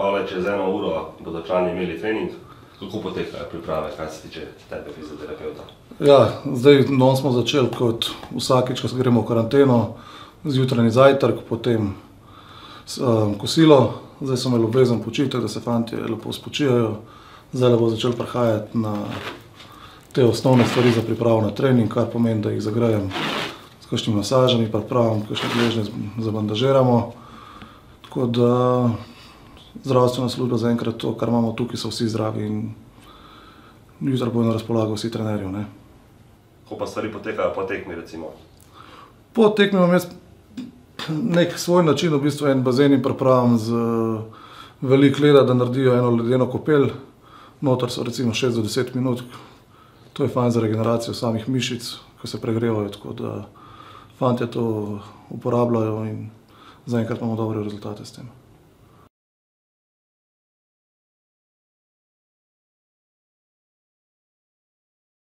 Pavle, čez 1 uro bodo člani imeli trening. Kako potekajo priprave, kaj se tiče tebe, fizioterapeuta? Ja, zdaj smo začeli kot vsakič, ko gremo v karanteno, zjutrajni zajtrk, potem kosilo. Zdaj so imeli obvezen počitek, da se fantje lepo spočijajo. Zdaj bo začel prehajati na te osnovne stvari za pripravo na trening, kar pomeni, da jih zagrejem s kakšnimi masažami, pripravim kakšne gležnje, zabandažiramo. Tako da zdravstvena služba zaenkrat to, kar imamo tukaj, so vsi zdravi in jutri bojo na razpolago vsi trenerji. Kako pa stvari potekajo po tekmi, recimo? Po tekmi imam jaz nek svoj način, v bistvu en bazen in pripravim z veliko leda, da naredijo eno ledeno kopel. Noter so recimo 6 do 10 minut. To je fajn za regeneracijo samih mišic, ko se pregrevajo, tako da fantje to uporabljajo in zaenkrat imamo dobre rezultate s tem.